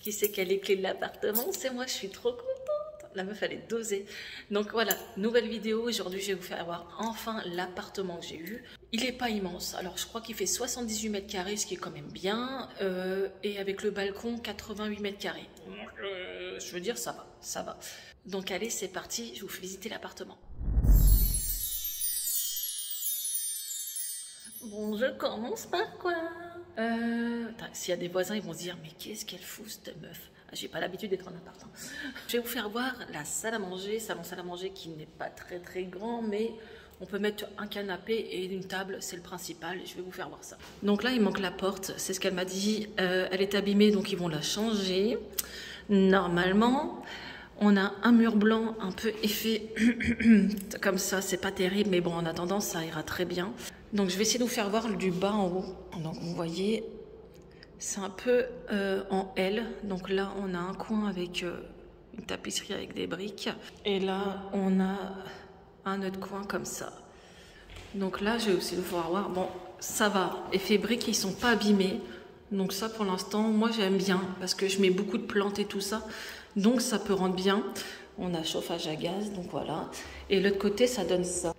Qui c'est qui a les clés de l'appartement? C'est moi, je suis trop contente. La meuf, elle est dosée. Donc voilà, nouvelle vidéo. Aujourd'hui, je vais vous faire voir enfin l'appartement que j'ai eu. Il n'est pas immense. Alors, je crois qu'il fait 78 mètres carrés, ce qui est quand même bien. Et avec le balcon, 88 mètres carrés. Je veux dire, ça va, ça va. Donc allez, c'est parti. Je vous fais visiter l'appartement. Bon, je commence par quoi? S'il y a des voisins, ils vont se dire, mais qu'est-ce qu'elle fout, cette meuf? J'ai pas l'habitude d'être en appart. Je vais vous faire voir la salle à manger, salon salle à manger qui n'est pas très grand, mais on peut mettre un canapé et une table, c'est le principal. Je vais vous faire voir ça. Donc là, il manque la porte, c'est ce qu'elle m'a dit. Elle est abîmée, donc ils vont la changer. Normalement, on a un mur blanc un peu effet comme ça, c'est pas terrible, mais bon, en attendant, ça ira très bien. Donc je vais essayer de vous faire voir du bas en haut. Donc vous voyez, c'est un peu en L. Donc là, on a un coin avec une tapisserie avec des briques. Et là, on a un autre coin comme ça. Donc là, je vais aussi vous faire voir. Bon, ça va. Effet briques, ils sont pas abîmés. Donc ça, pour l'instant, moi, j'aime bien. Parce que je mets beaucoup de plantes et tout ça. Donc ça peut rendre bien. On a chauffage à gaz, donc voilà. Et l'autre côté, ça donne ça.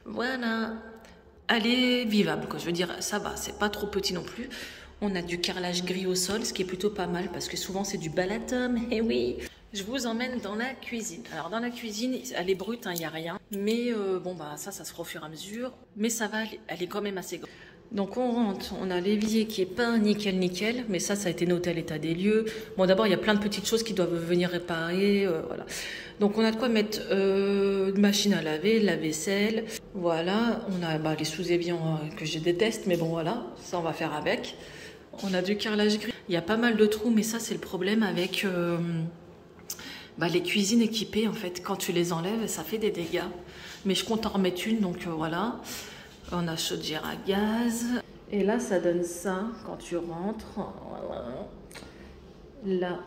Voilà. Elle est vivable, quoi. Je veux dire, ça va. C'est pas trop petit non plus. On a du carrelage gris au sol, ce qui est plutôt pas mal parce que souvent c'est du balatum. Et oui, je vous emmène dans la cuisine. Alors dans la cuisine, elle est brute, il n'y a rien. Mais bon, bah ça se fera au fur et à mesure. Mais ça va, elle est quand même assez grande. Donc on rentre, on a l'évier qui est pas nickel, mais ça a été noté à l'état des lieux. Bon, d'abord, il y a plein de petites choses qui doivent venir réparer, voilà. Donc on a de quoi mettre une machine à laver, la vaisselle, voilà. On a les sous-éviants que je déteste, mais bon voilà, ça on va faire avec. On a du carrelage gris. Il y a pas mal de trous, mais ça c'est le problème avec les cuisines équipées. En fait, quand tu les enlèves, ça fait des dégâts. Mais je compte en remettre une, donc voilà. On a chaudière à gaz. Et là, ça donne ça quand tu rentres. Voilà. Là,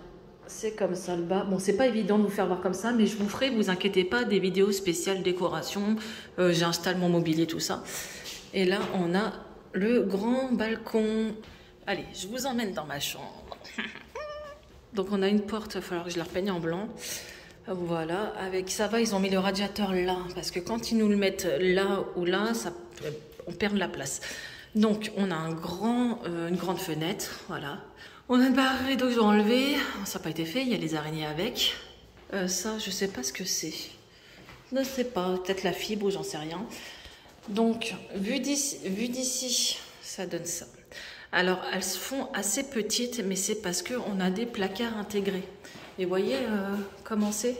c'est comme ça le bas. Bon, c'est pas évident de vous faire voir comme ça, mais je vous ferai, vous inquiétez pas, des vidéos spéciales décoration. J'installe mon mobilier, tout ça. Et là, on a le grand balcon. Allez, je vous emmène dans ma chambre. Donc on a une porte, il va falloir que je la repeigne en blanc. Voilà, avec ça va, ils ont mis le radiateur là, parce que quand ils nous le mettent là ou là, on perd de la place. Donc on a une grande fenêtre, voilà. On a une barre rideau que je dois enlever, ça n'a pas été fait, il y a les araignées avec. Ça, je sais pas ce que c'est. Je ne sais pas, peut-être la fibre ou j'en sais rien. Donc, vu d'ici, ça donne ça. Alors, elles se font assez petites, mais c'est parce qu'on a des placards intégrés. Et vous voyez comment c'est?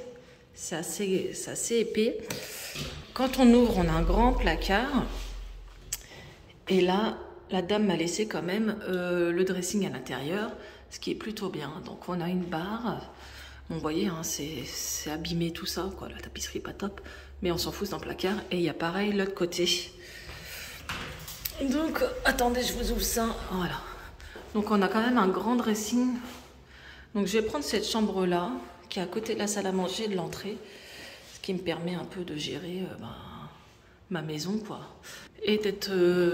C'est assez épais. Quand on ouvre, on a un grand placard. Et là, la dame m'a laissé quand même le dressing à l'intérieur, ce qui est plutôt bien. Donc, on a une barre. Bon, vous voyez, hein, c'est abîmé tout ça, quoi. La tapisserie pas top. Mais on s'en fout, c'est dans le placard. Et il y a pareil l'autre côté. Donc, attendez, je vous ouvre ça. Voilà. Donc, on a quand même un grand dressing. Donc, je vais prendre cette chambre-là, qui est à côté de la salle à manger de l'entrée. Ce qui me permet un peu de gérer ma maison, quoi. Et d'être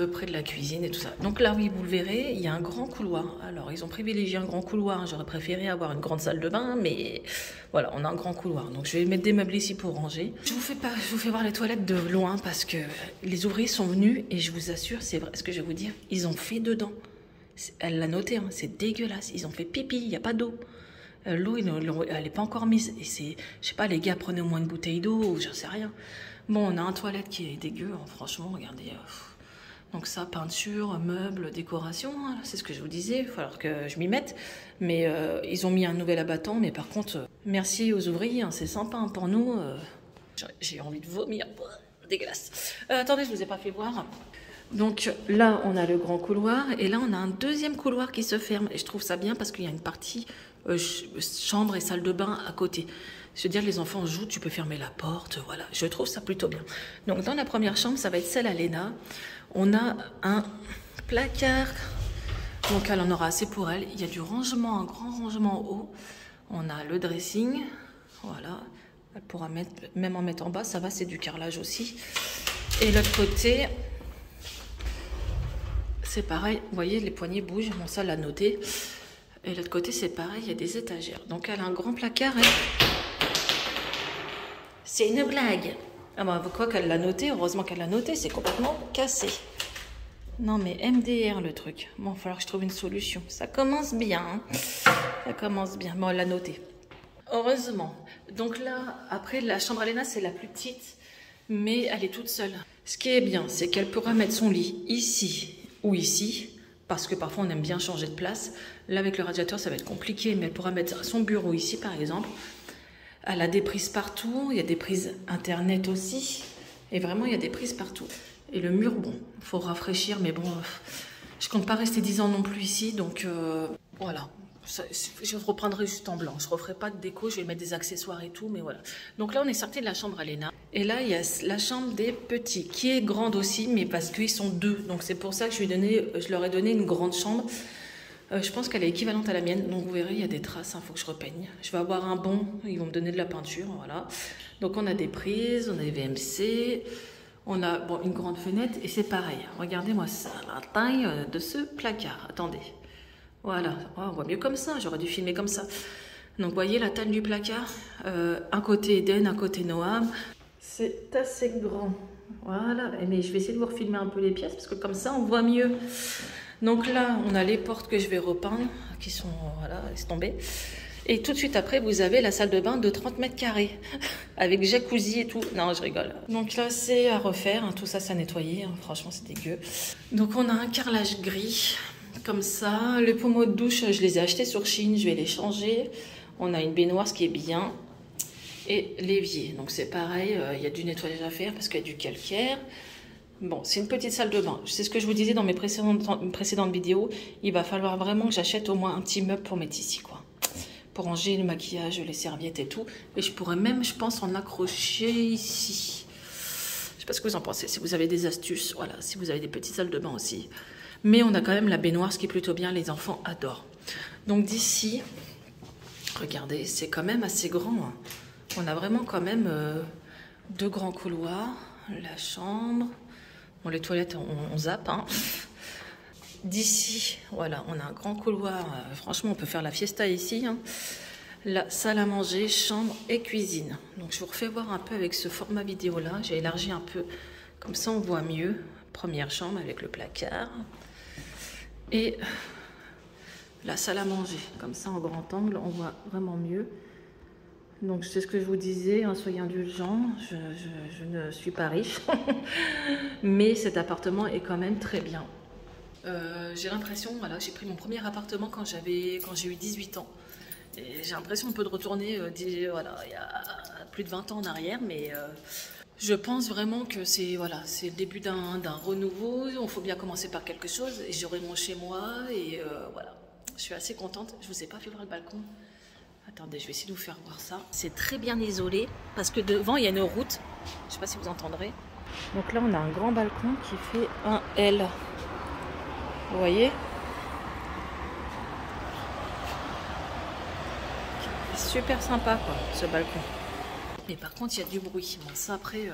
près de la cuisine et tout ça. Donc là, oui, vous le verrez, il y a un grand couloir. Alors, ils ont privilégié un grand couloir. J'aurais préféré avoir une grande salle de bain, mais voilà, on a un grand couloir. Donc, je vais mettre des meubles ici pour ranger. Je vous fais voir les toilettes de loin parce que les ouvriers sont venus et je vous assure, c'est vrai ce que je vais vous dire, ils ont fait dedans. Elle l'a noté, hein, c'est dégueulasse. Ils ont fait pipi, il n'y a pas d'eau. L'eau, elle n'est pas encore mise. Et c'est, je sais pas, les gars, prenez au moins une bouteille d'eau ou j'en sais rien. Bon, on a un toilette qui est dégueu, hein, franchement, regardez. Donc ça, peinture, meubles, décoration, hein, c'est ce que je vous disais, il va falloir que je m'y mette. Mais ils ont mis un nouvel abattant, mais par contre, merci aux ouvriers, hein, c'est sympa hein, pour nous. J'ai envie de vomir, dégueulasse. Attendez, je ne vous ai pas fait voir. Donc là, on a le grand couloir, et là, on a un deuxième couloir qui se ferme. Et je trouve ça bien parce qu'il y a une partie chambre et salle de bain à côté. Je veux dire, les enfants jouent, tu peux fermer la porte, voilà. Je trouve ça plutôt bien. Donc, dans la première chambre, ça va être celle à Léna. On a un placard. Donc, elle en aura assez pour elle. Il y a du rangement, un grand rangement en haut. On a le dressing. Voilà. Elle pourra même en mettre en bas. Ça va, c'est du carrelage aussi. Et l'autre côté, c'est pareil. Vous voyez, les poignées bougent. Bon, ça, l'a noté. Et l'autre côté, c'est pareil, il y a des étagères. Donc elle a un grand placard. C'est une blague. Ah bah, quoi qu'elle l'a noté, heureusement qu'elle l'a noté, c'est complètement cassé. Non mais MDR le truc. Bon, il va falloir que je trouve une solution. Ça commence bien. Hein. Ça commence bien. Bon, elle l'a noté. Heureusement. Donc là, après, la chambre à Léna, c'est la plus petite, mais elle est toute seule. Ce qui est bien, c'est qu'elle pourra mettre son lit ici ou ici, parce que parfois on aime bien changer de place. Là, avec le radiateur, ça va être compliqué, mais elle pourra mettre son bureau ici, par exemple. Elle a des prises partout, il y a des prises internet aussi, et vraiment, il y a des prises partout. Et le mur, bon, il faut rafraîchir, mais bon, je compte pas rester 10 ans non plus ici, donc voilà. Je reprendrai juste en blanc, je referai pas de déco, je vais mettre des accessoires et tout, mais voilà. Donc là, on est sorti de la chambre à Léna. Et là, il y a la chambre des petits, qui est grande aussi, mais parce qu'ils sont deux. Donc c'est pour ça que je leur ai donné une grande chambre. Je pense qu'elle est équivalente à la mienne, donc vous verrez, il y a des traces, il faut que je repeigne. Je vais avoir un bon, ils vont me donner de la peinture, voilà. Donc on a des prises, on a des VMC, on a bon, une grande fenêtre, et c'est pareil. Regardez-moi ça, la taille de ce placard, attendez. Voilà, oh, on voit mieux comme ça, j'aurais dû filmer comme ça. Donc vous voyez la taille du placard, un côté Eden, un côté Noam. C'est assez grand, voilà, mais je vais essayer de vous refilmer un peu les pièces, parce que comme ça on voit mieux. Donc là, on a les portes que je vais repeindre, qui sont, voilà, laisse tomber. Et tout de suite après, vous avez la salle de bain de 30 mètres carrés, avec jacuzzi et tout. Non, je rigole. Donc là, c'est à refaire, hein, tout ça, c'est à nettoyer, hein, franchement, c'est dégueu. Donc on a un carrelage gris, comme ça. Les pommeaux de douche, je les ai achetés sur Chine, je vais les changer. On a une baignoire, ce qui est bien. Et l'évier, donc c'est pareil, il y a du nettoyage à faire parce qu'il y a du calcaire. Bon, c'est une petite salle de bain. C'est ce que je vous disais dans mes précédentes vidéos. Il va falloir vraiment que j'achète au moins un petit meuble pour mettre ici, quoi. Pour ranger le maquillage, les serviettes et tout. Et je pourrais même, je pense, en accrocher ici. Je sais pas ce que vous en pensez. Si vous avez des astuces, voilà. Si vous avez des petites salles de bain aussi. Mais on a quand même la baignoire, ce qui est plutôt bien. Les enfants adorent. Donc d'ici, regardez, c'est quand même assez grand. Hein. On a vraiment quand même deux grands couloirs. La chambre... Bon, les toilettes, on zappe. Hein. D'ici, voilà, on a un grand couloir. Franchement, on peut faire la fiesta ici. Hein. La salle à manger, chambre et cuisine. Donc, je vous refais voir un peu avec ce format vidéo-là. J'ai élargi un peu. Comme ça, on voit mieux. Première chambre avec le placard. Et la salle à manger. Comme ça, en grand angle, on voit vraiment mieux. Donc c'est ce que je vous disais, hein, soyez indulgents, je ne suis pas riche, mais cet appartement est quand même très bien. J'ai l'impression, voilà, j'ai pris mon premier appartement quand j'ai eu 18 ans. Et j'ai l'impression un peu de retourner voilà, il y a plus de 20 ans en arrière, mais je pense vraiment que c'est voilà, le début d'un renouveau, il faut bien commencer par quelque chose, et j'aurai mon chez moi, et voilà, je suis assez contente. Je vous ai pas fait voir le balcon. Attendez, je vais essayer de vous faire voir ça. C'est très bien isolé parce que devant, il y a une route. Je ne sais pas si vous entendrez. Donc là, on a un grand balcon qui fait un L. Vous voyez? Super sympa, quoi, ce balcon. Mais par contre, il y a du bruit. Bon, ça, après,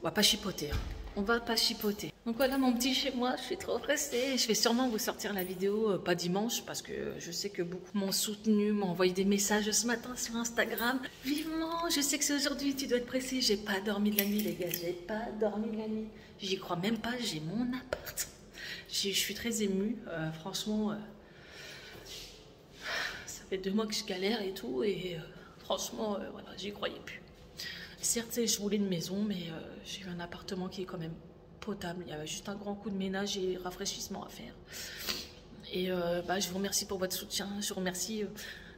on va pas chipoter. Hein. On va pas chipoter. Donc voilà mon petit chez moi, je suis trop pressée. Je vais sûrement vous sortir la vidéo, pas dimanche, parce que je sais que beaucoup m'ont soutenu, m'ont envoyé des messages ce matin sur Instagram. Vivement, je sais que c'est aujourd'hui, tu dois être pressée. J'ai pas dormi de la nuit, les gars, j'ai pas dormi de la nuit. J'y crois même pas, j'ai mon appart. Je suis très émue, franchement. Ça fait 2 mois que je galère et tout, et franchement, voilà, j'y croyais plus. Certes, je voulais une maison, mais j'ai eu un appartement qui est quand même potable. Il y avait juste un grand coup de ménage et rafraîchissement à faire. Et je vous remercie pour votre soutien. Je vous remercie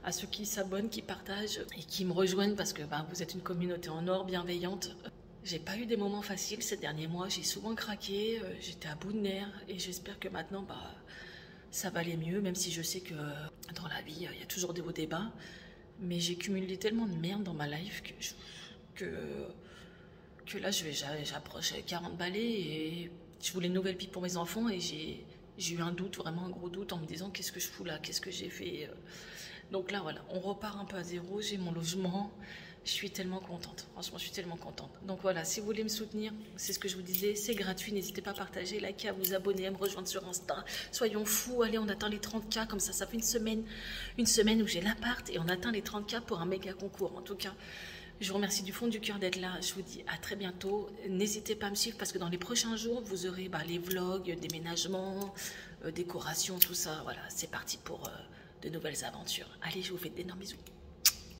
à ceux qui s'abonnent, qui partagent et qui me rejoignent parce que vous êtes une communauté en or, bienveillante. J'ai pas eu des moments faciles ces derniers mois. J'ai souvent craqué, j'étais à bout de nerfs et j'espère que maintenant, ça va aller mieux, même si je sais que dans la vie, il y a toujours des hauts et des bas. Mais j'ai cumulé tellement de merde dans ma life que là, j'approche 40 balais et je voulais une nouvelle vie pour mes enfants et j'ai eu un doute, vraiment un gros doute en me disant qu'est-ce que je fous là, qu'est-ce que j'ai fait. Donc là, voilà, on repart un peu à zéro, j'ai mon logement, Je suis tellement contente, franchement, je suis tellement contente. Donc voilà, si vous voulez me soutenir, c'est ce que je vous disais, c'est gratuit. N'hésitez pas à partager, liker, à vous abonner, à me rejoindre sur Insta. Soyons fous, allez, on atteint les 30K, comme ça fait une semaine où j'ai l'appart et on atteint les 30K pour un méga concours. En tout cas, je vous remercie du fond du cœur d'être là. Je vous dis à très bientôt. N'hésitez pas à me suivre parce que dans les prochains jours, vous aurez les vlogs, déménagement, décoration, tout ça. Voilà, c'est parti pour de nouvelles aventures. Allez, je vous fais d'énormes bisous.